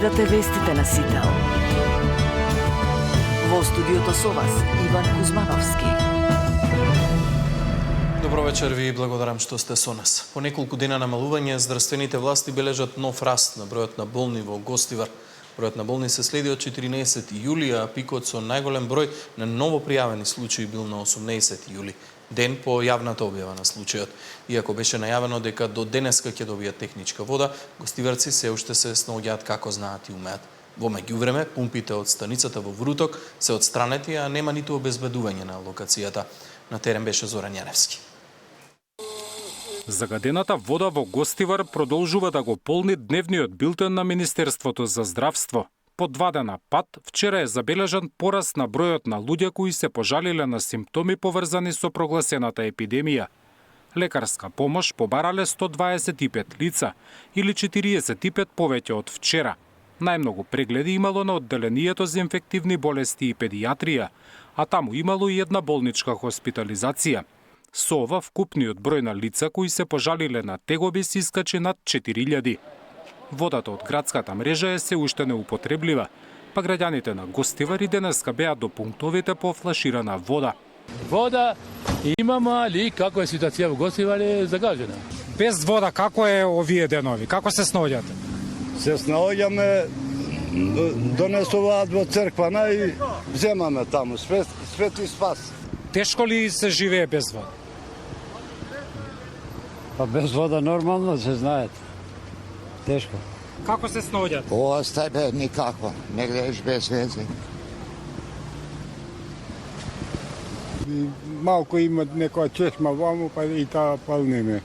Гледате вестите на Сител. Во студиото со вас Иван Кузмановски. Добро вечер, ви благодарам што сте со нас. По неколку дена намалување, здравствените власти бележат нов раст на бројот на болни во Гостивар. Бројот на болни се следи од 14 јули, а пикот со најголем број на ново пријавени случаи бил на 18 јули, ден по јавната објава на случајот. Иако беше најавено дека до денеска ќе добијат техничка вода, гостиварци се уште се снаоѓаат како знаат и умеат. Во меѓувреме, пумпите од станицата во Вруток се отстранети, а нема ниту обезбедување на локацијата. На терен беше Зоран Јаневски. Загадената вода во Гостивар продолжува да го полни дневниот билтен на Министерството за здравство. По 2 дена пат, вчера е забележан пораст на бројот на луѓе кои се пожалиле на симптоми поврзани со прогласената епидемија. Лекарска помош побарале 125 лица, или 45 повеќе од вчера. Најмногу прегледи имало на одделението за инфективни болести и педијатрија, а таму имало и една болничка хоспитализација. Со ова, вкупниот број на лица кои се пожалиле на тегоби се искачи над 4000. Водата од градската мрежа е се уште неупотреблива, па граѓаните на Гостивар и денеска беа до пунктовите по флаширана вода. Вода имаме, али како е ситуација во Гостивар е загажена. Без вода како е овие денови? Како се снаоѓате? Се снаоѓаме, донесуваат во црквана и земаме таму, свети спас. Тешко ли се живее без вода? Па без вода нормално се знаете. Тешко. Како се снаоѓате? Остај бе, никакво. Не гледаш без везе. Малко има некоја чешма ваму, па и таа палнеме.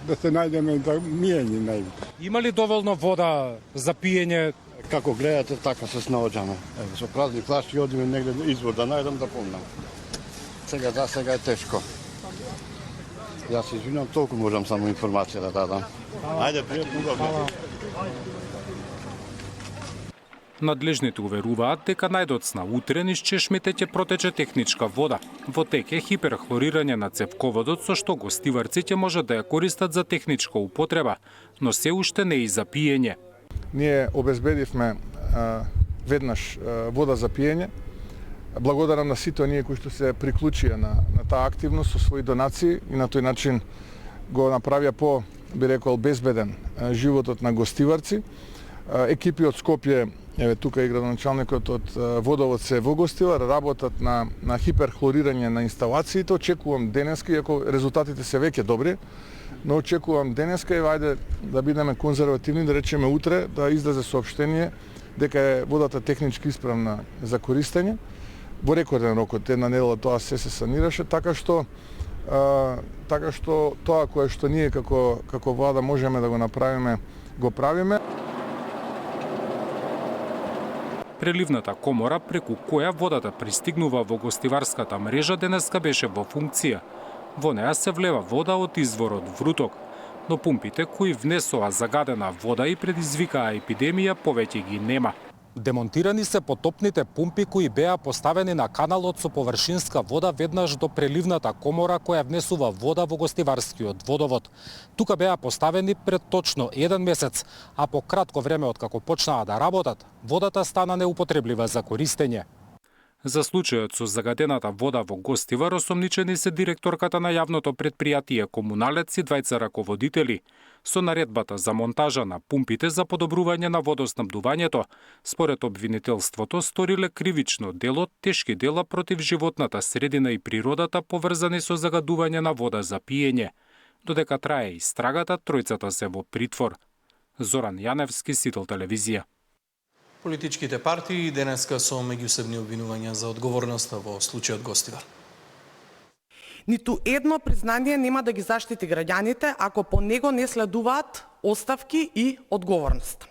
Да се најдеме да мијање највише. Има ли доволно вода за пиење? Како гледате, така се снаоѓаме. Со празни флашки одиме негде извор да најдам да помнам. Сега е тешко. Јас се извинам, толку можам само информација да дадам. Ајде, пријатно го. Надлежните уверуваат дека најдоцна утре низ чешмите ќе протече техничка вода. Во тек е хиперхлорирање на цевководот, со што гостиварци ќе можат да ја користат за техничка употреба, но се уште не и за пиење. Ние обезбедивме веднаш вода за пиење. Благодарам на сите оние кои што се приклучија на таа активност со своји донации и на тој начин го направија по, би рекол, безбеден животот на гостиварци. Екипи од Скопје, еве тука и градоначалникот од Водовод се во Гостивар, работат на хиперхлорирање на инсталациите. Очекувам денеска, иако резултатите се веќе добри, но очекувам денеска и ајде да бидеме конзервативни, да речеме утре да излезе соопштение дека е водата технички исправна за користење. Во рекорден рок од една недела тоа се санираше, така што тоа кое што ние како влада можеме да го направиме, го правиме. Преливната комора, преку која водата пристигнува во гостиварската мрежа, денеска беше во функција. Во неа се влева вода од изворот Вруток, но пумпите кои внесоа загадена вода и предизвикаа епидемија повеќе ги нема. Демонтирани се потопните пумпи кои беа поставени на каналот со површинска вода веднаш до преливната комора која внесува вода во гостиварскиот водовод. Тука беа поставени пред точно 1 месец, а по кратко време откако почнаа да работат, водата стана неупотреблива за користење. За случајот со загадената вода во Гостивар осомничени се директорката на јавното предпријатие Комуналец и 2 раководители. Со наредбата за монтажа на пумпите за подобрување на водоснабдувањето, според обвинителството сториле кривично дело, тешки дела против животната средина и природата поврзани со загадување на вода за пиење. Додека трае истрагата, тројцата се во притвор. Зоран Јаневски, Сител телевизија. Политичките партии денеска со меѓусебни обвинувања за одговорноста во случајот Гостивар. Ниту едно признание нема да ги заштити граѓаните ако по него не следуваат оставки и одговорност.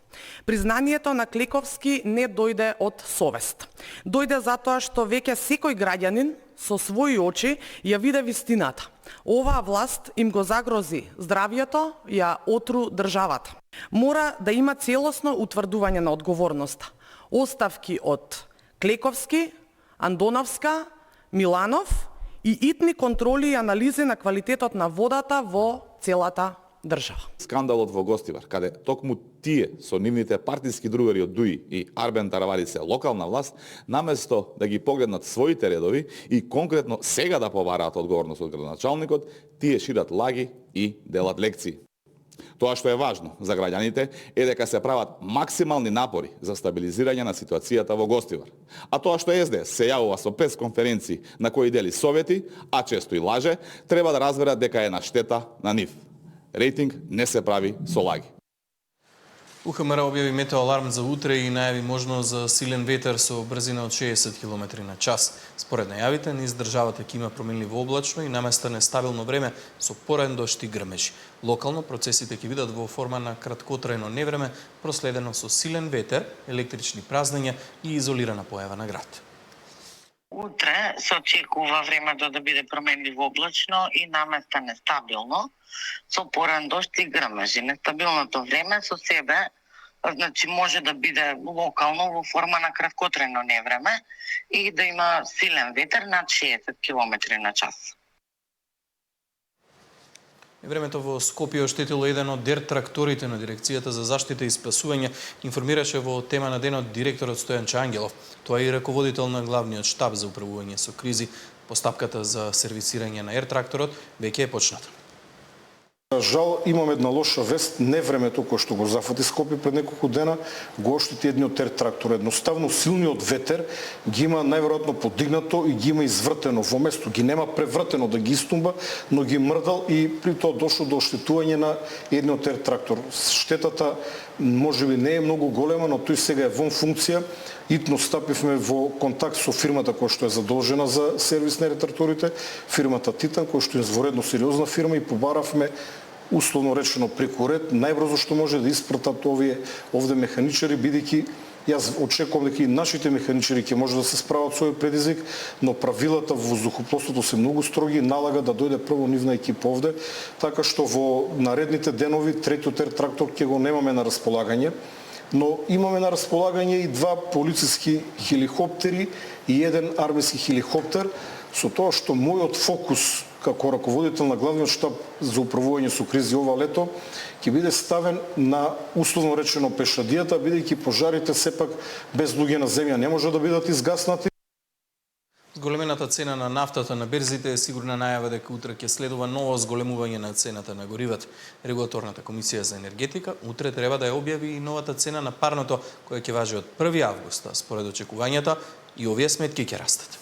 Признанието на Клековски не дојде од совест. Дојде затоа што веќе секој граѓанин со своји очи ја виде вистината. Оваа власт им го загрози здравјето, ја отру државата. Мора да има целосно утврдување на одговорноста. Оставки од Клековски, Андоновска, Миланов и итни контроли и анализи на квалитетот на водата во целата држава. Скандалот во Гостивар, каде токму тие со нивните партиски другари од ДУИ и Арбен Таравали се локална власт, наместо да ги погледнат своите редови и конкретно сега да побараат одговорност од градоначалникот, тие шират лаги и делат лекции. Тоа што е важно за граѓаните е дека се прават максимални напори за стабилизирање на ситуацијата во Гостивар. А тоа што СДС се јавува со пресконференции на кои дели совети, а често и лаже, треба да разберат дека е на штета на нив. Рейтинг не се прави со лаги. УХМР објави метеоаларм за утре и најави можност за силен ветер со брзина од 60 км на час. Според најавите, низ државата ќе има променливо облачно и наместа нестабилно време со порен дожд и грмежи. Локално процесите ќе бидат во форма на краткотрајно невреме, проследено со силен ветер, електрични празнења и изолирана појава на град. Утре се очекува времето да биде променливо облачно и наместа нестабилно, со поран дожд и грмежи. Нестабилното време со себе значи може да биде локално во форма на краткотрајно невреме и да има силен ветер над 60 км на час. Времето во Скопје оштетило еден од дер тракторите на Дирекцијата за заштита и спасување, информираше во тема на денот директорот Стојан Ангелов. Тоа е и раководител на главниот штаб за управување со кризи. Постапката за сервисирање на ер-тракторот веќе е почната. Жал, имам една лоша вест, не времето кој што го зафати Скопје пред неколку дена, го оштети едниот ер-трактор. Едноставно силниот ветер ги има најверојатно подигнато и ги има извртено во место. Ги нема превртено да ги истумба, но ги мрдал и при тоа дошло до оштетување на едниот ер-трактор. Штетата можеби не е многу голема, но тој сега е вон функција. Итно стапивме во контакт со фирмата која што е задолжена за сервис на ер-тракторите, фирмата Титан, која што е изворедно сериозна фирма, и побаравме условно речено преку ред најбрзо што може да испратат овде механичари, бидејќи јас очекувам дека и нашите механичари ќе може да се справат со овој предизвик, но правилата во воздухопловството се многу строги и налага да дојде прво нивна екипа овде, така што во наредните денови третиот ер-трактор ќе го немаме на располагање. Но имаме на располагање и два полициски хеликоптери и еден армиски хеликоптер, со тоа што мојот фокус како раководител на главниот штаб за управување со кризи ова лето ќе биде ставен на условно речено пешадијата, бидејќи пожарите сепак без луѓе на земја не може да бидат изгаснати. Зголемената цена на нафтата на берзите е сигурна најава дека утре ќе следува ново зголемување на цената на горивата. Регулаторната комисија за енергетика утре треба да ја објави и новата цена на парното, која ќе важи од 1 август. Според очекувањата и овие сметки ќе растат.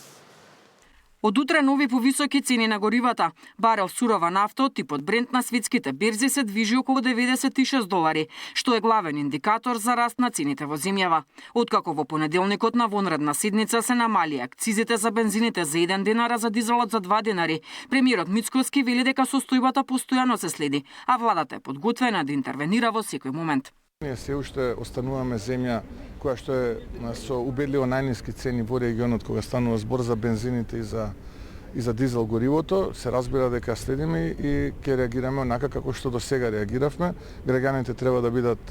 Од утре нови повисоки цени на горивата. Барел сурова нафта од типот Брент на светските берзи се движи околу $96, што е главен индикатор за раст на цените во земјава. Откако во понеделникот на вонредна седница се намали акцизите за бензините за 1 динар, а за дизелот за 2 динари, премиерот Мицкоски вели дека состојбата постојано се следи, а владата е подготвена да интервенира во секој момент. Ние се уште остануваме земја која што е со убедливо најниски цени во регионот кога станува збор за бензините и за дизел горивото. Се разбира дека следиме и ќе реагираме онака како што до сега реагиравме. Граѓаните треба да бидат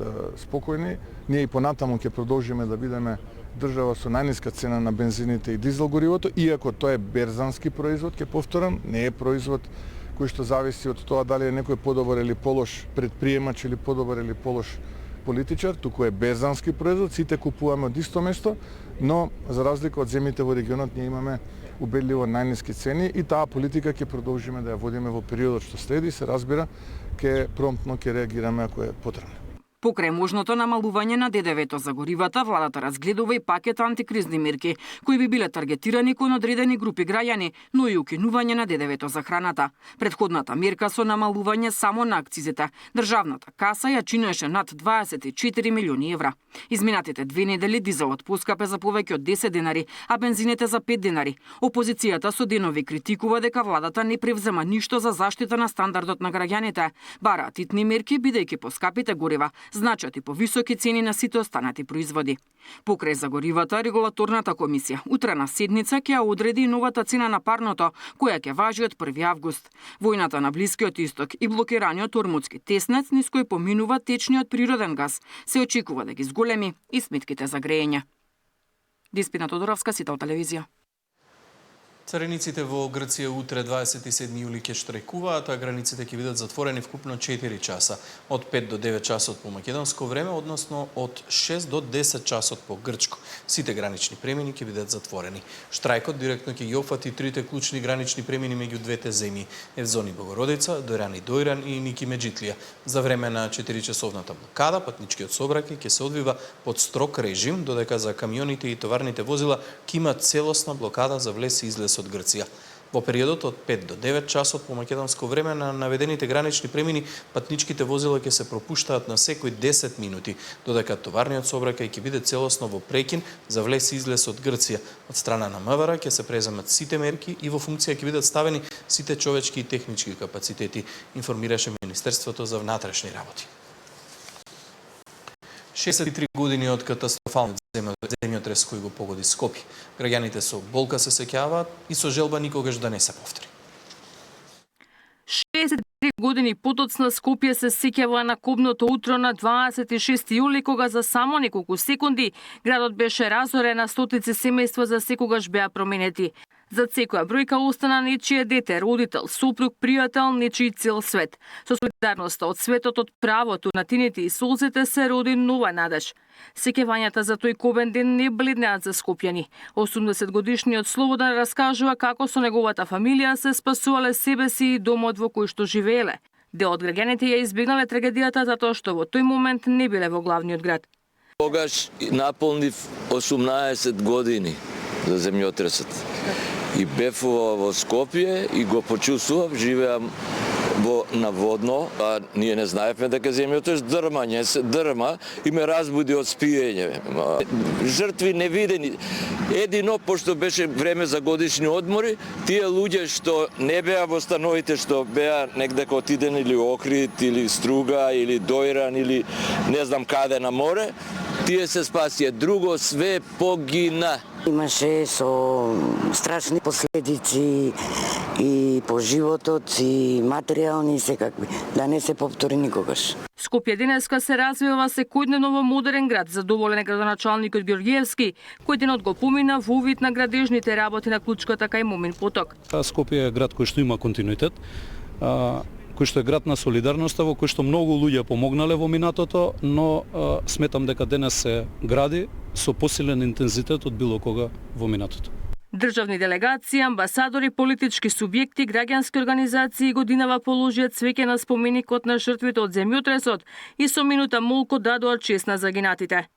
спокојни. Ние и понатаму ќе продолжиме да бидеме држава со најниска цена на бензините и дизел горивото, иако тоа е берзански производ, ќе повторам, не е производ кој што зависи од тоа дали е некој подобар или полош предприемач или подобар или полош политичар, туку е берзански производ, сите купуваме од исто место, но за разлика од земјите во регионот ние имаме убедливо најниски цени и таа политика ќе продолжиме да ја водиме во периодот што следи, се разбира, ќе промптно ќе реагираме ако е потребно. Покрај можното намалување на ДДВ-то за горивата, владата разгледува и пакет антикризни мерки, кои би биле таргетирани кон одредени групи граѓани, но и укинување на ДДВ-то за храната. Претходната мерка со намалување само на акцизите, државната каса ја чинеше над 24 милиони евра. Изминатите 2 недели дизелот поскапе за повеќе од 10 динари, а бензините за 5 динари. Опозицијата со денови критикува дека владата не превзема ништо за заштита на стандардот на граѓаните. Бараат итни мерки бидејќи поскапите горива значат и повисоки цени на сите останати производи. Покрај за горивата, регулаторната комисија утре на седница ќе ја одреди новата цена на парното, која ќе важи од 1 август. Војната на Блискиот Исток и блокираниот Ормудски теснец низ кој поминува течниот природен газ се очекува да ги зголеми и сметките за грејење. Диспина Тодоровска, Сител телевизија. Царениците во Грција утре 27 јули ќе штрajкуваат, а границите ќе бидат затворени вкупно 4 часа, од 5 до 9 часот по македонско време, односно од 6 до 10 часот по грчко. Сите гранични премини ќе бидат затворени. Штрајкот директно ќе ги опфати трите клучни гранични премини меѓу двете земји: Евзони Богородица, Дојран и Дојран и Ники Меджитлија. За време на 4-часовната блокада, патничкиот сообраќај ќе се одвива под строг режим, додека за камионите и товарните возила ќе имаат целосна блокада за влез и излез од Грција. Во периодот од 5 до 9 часот по македонско време на наведените гранични премини патничките возила ќе се пропуштаат на секој 10 минути, додека товарниот сообраќај ќе биде целосно во прекин за влез и излез од Грција. Од страна на МВР ќе се преземат сите мерки и во функција ќе бидат ставени сите човечки и технички капацитети, информираше Министерството за внатрешни работи. 63 години од катастрофалниот земјотрес кој го погоди Скопје. Граѓаните со болка се сеќаваат и со желба никогаш да не се повтори. 63 години потоцна Скопје се сеќава на кобното утро на 26 јули, кога за само неколку секунди градот беше разорен, а стотици семејства за секогаш беа променети. За секоја бројка остана нечие дете, родител, сопруг, пријател, нечиј цел свет. Со солидарноста од светот, од правото на тините и солзите се роди нова надеж. Сеќавањата за тој кобен ден не бледнеат за скопјани. 80-годишниот Слободан раскажува како со неговата фамилија се спасувале себе си и домот во кој што живееле. Дел од граѓаните ја избегнале трагедијата затоа што во тој момент не биле во главниот град. Тогаш наполнив 18 години за земјотресот. И бев во Скопје и го почувствував, живеам во наводно, а ние не знаевме дека земјотрес дрма и ме разбуди од спиење. Жртви невидени. Едино, пошто беше време за годишни одмори, тие луѓе што не беа во становите, што беа негде отидени или Охрид, или Струга, или Дојран, или не знам каде на море, тие се спасија. Друго све погина. Имаше со страшни последици и по животот, и материјални, и секакви. Да не се повтори никогаш. Скопје денеска се развива секојдневно во модерен град, задоволен е градоначалникот Ѓорѓиевски, кој денот го помина во увид на градежните работи на Клучката кај Момин поток. Скопје е град кој што има континуитет, кој што е град на солидарноста, во кој што многу луѓе помогнале во минатото, но сметам дека денес се гради со посилен интензитет од било кога во минатото. Државни делегации, амбасадори, политички субјекти, граѓански организации годинава положиат цвеќе на споменикот на жртвите од земјотресот и со минута молко дадоа чест на загинатите.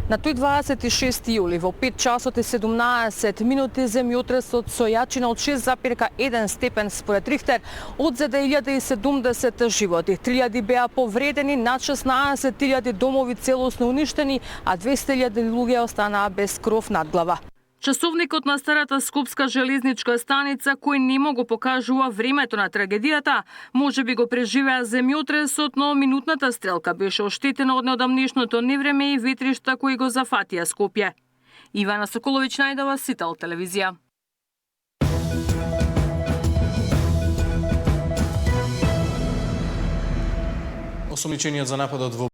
На тој 26 јули во 5 часот и 17 минути земјотресот со јачина од 6,1 степен според Рихтер одзеде 1070 животи. 3000 беа повредени, над 16.000 домови целосно уништени, а 200.000 луѓе останаа без кров над глава. Часовникот на старата скопска железничка станица, кој немо го покажува времето на трагедијата, може би го преживеа земјотресот, но минутната стрелка беше оштетена од неодамнешното невреме и ветришта кои го зафатија Скопје. Ивана Соколовиќ најдова, Сител телевизија. Осомничениот за нападот во